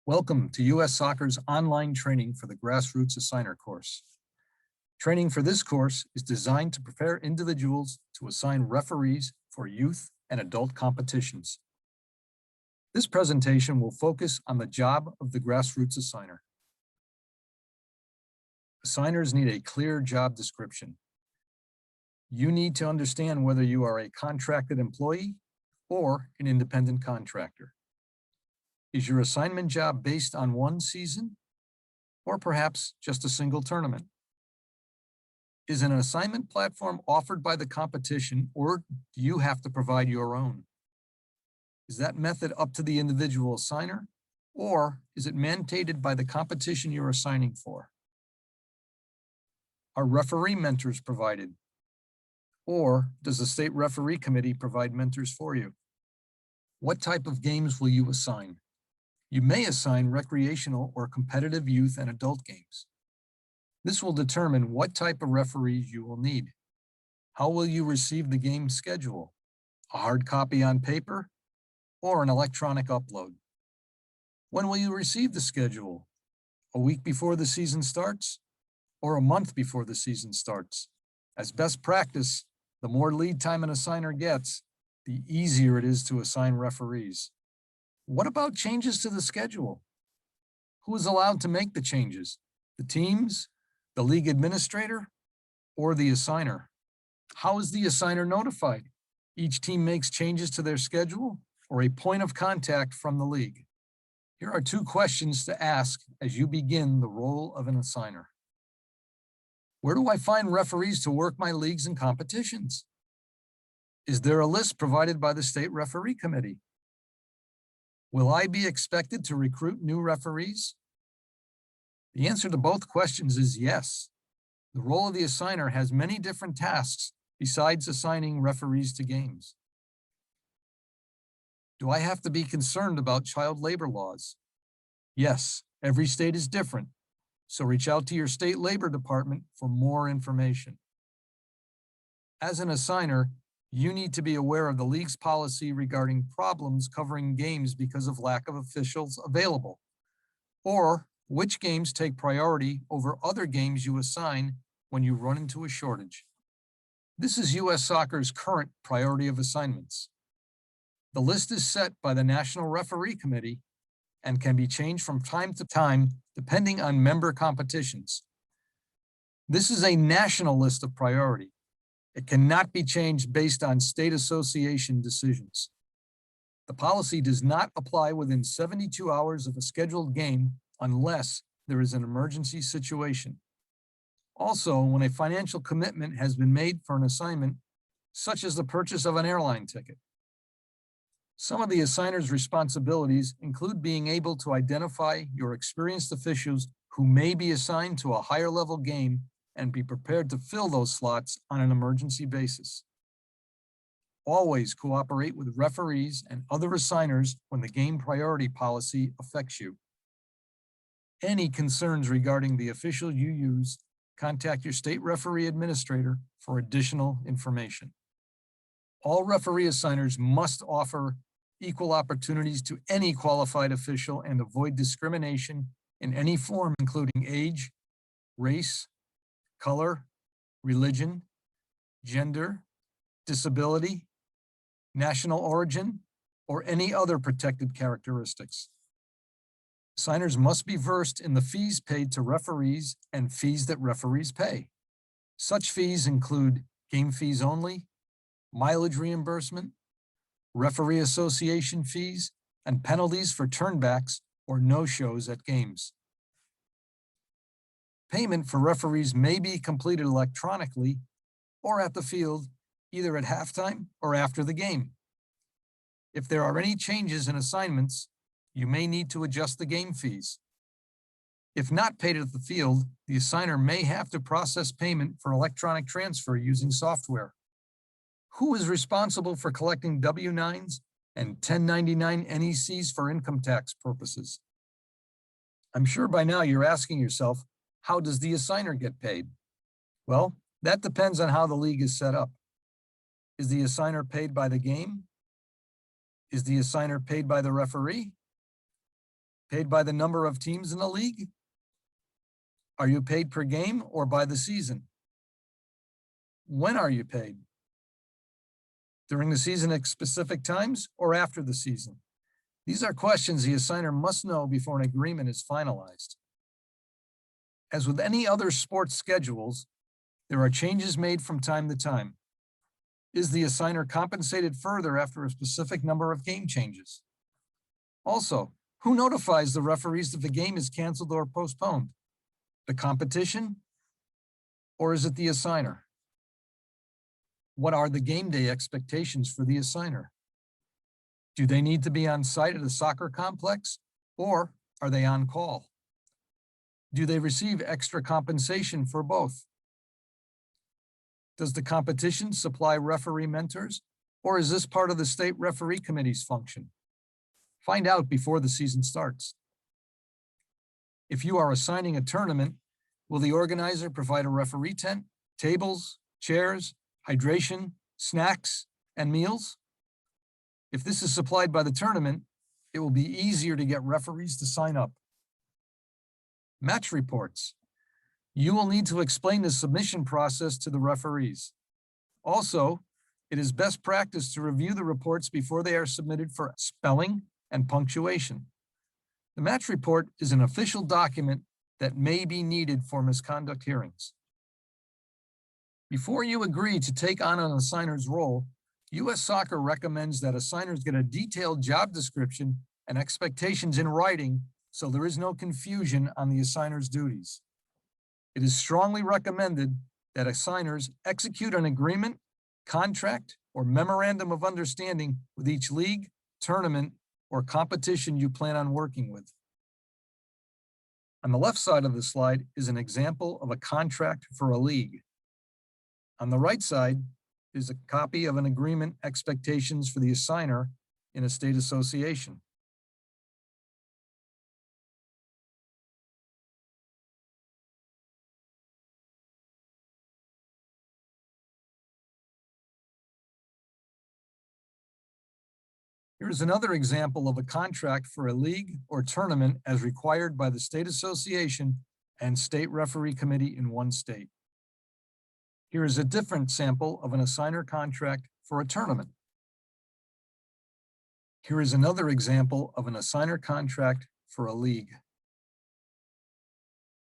Welcome to U.S. Soccer's online training for the Grassroots Assigner course. Training for this course is designed to prepare individuals to assign referees for youth and adult competitions. This presentation will focus on the job of the Grassroots Assigner. Assigners need a clear job description. You need to understand whether you are a contracted employee or an independent contractor. Is your assignment job based on one season or perhaps just a single tournament? Is an assignment platform offered by the competition or do you have to provide your own? Is that method up to the individual assigner or is it mandated by the competition you're assigning for? Are referee mentors provided? Or does the state referee committee provide mentors for you? What type of games will you assign? You may assign recreational or competitive youth and adult games. This will determine what type of referees you will need. How will you receive the game schedule? A hard copy on paper or an electronic upload? When will you receive the schedule? A week before the season starts or a month before the season starts? As best practice, the more lead time an assigner gets, the easier it is to assign referees. What about changes to the schedule? Who is allowed to make the changes? The teams, the league administrator, or the assigner? How is the assigner notified? Each team makes changes to their schedule or a point of contact from the league. Here are two questions to ask as you begin the role of an assigner. Where do I find referees to work my leagues and competitions? Is there a list provided by the state referee committee? Will I be expected to recruit new referees? The answer to both questions is yes. The role of the assigner has many different tasks besides assigning referees to games. Do I have to be concerned about child labor laws? Yes, every state is different, so reach out to your state labor department for more information. As an assigner, you need to be aware of the league's policy regarding problems covering games because of lack of officials available, or which games take priority over other games you assign when you run into a shortage. This is U.S. Soccer's current priority of assignments. The list is set by the National Referee Committee and can be changed from time to time depending on member competitions. This is a national list of priority. It cannot be changed based on state association decisions. The policy does not apply within 72 hours of a scheduled game unless there is an emergency situation. Also, when a financial commitment has been made for an assignment, such as the purchase of an airline ticket. Some of the assigner's responsibilities include being able to identify your experienced officials who may be assigned to a higher level game and be prepared to fill those slots on an emergency basis. Always cooperate with referees and other assigners when the game priority policy affects you. Any concerns regarding the official you use, contact your state referee administrator for additional information. All referee assigners must offer equal opportunities to any qualified official and avoid discrimination in any form, including age, race, color, religion, gender, disability, national origin, or any other protected characteristics. Assigners must be versed in the fees paid to referees and fees that referees pay. Such fees include game fees only, mileage reimbursement, referee association fees, and penalties for turnbacks or no-shows at games. Payment for referees may be completed electronically or at the field, either at halftime or after the game. If there are any changes in assignments, you may need to adjust the game fees. If not paid at the field, the assigner may have to process payment for electronic transfer using software. Who is responsible for collecting W-9s and 1099 NECs for income tax purposes? I'm sure by now you're asking yourself, how does the assigner get paid? Well, that depends on how the league is set up. Is the assigner paid by the game? Is the assigner paid by the referee? Paid by the number of teams in the league? Are you paid per game or by the season? When are you paid? During the season at specific times or after the season? These are questions the assigner must know before an agreement is finalized. As with any other sports schedules, there are changes made from time to time. Is the assigner compensated further after a specific number of game changes? Also, who notifies the referees if the game is canceled or postponed? The competition? Or is it the assigner? What are the game day expectations for the assigner? Do they need to be on site at a soccer complex, or are they on call? Do they receive extra compensation for both? Does the competition supply referee mentors, or is this part of the state referee committee's function? Find out before the season starts. If you are assigning a tournament, will the organizer provide a referee tent, tables, chairs, hydration, snacks, and meals? If this is supplied by the tournament, it will be easier to get referees to sign up. Match reports. You will need to explain the submission process to the referees. Also, it is best practice to review the reports before they are submitted for spelling and punctuation. The match report is an official document that may be needed for misconduct hearings. Before you agree to take on an assigner's role, U.S. Soccer recommends that assigners get a detailed job description and expectations in writing so there is no confusion on the assigner's duties. It is strongly recommended that assigners execute an agreement, contract, or memorandum of understanding with each league, tournament, or competition you plan on working with. On the left side of the slide is an example of a contract for a league. On the right side is a copy of an agreement expectations for the assigner in a state association. Here is another example of a contract for a league or tournament as required by the state association and state referee committee in one state. Here is a different sample of an assigner contract for a tournament. Here is another example of an assigner contract for a league.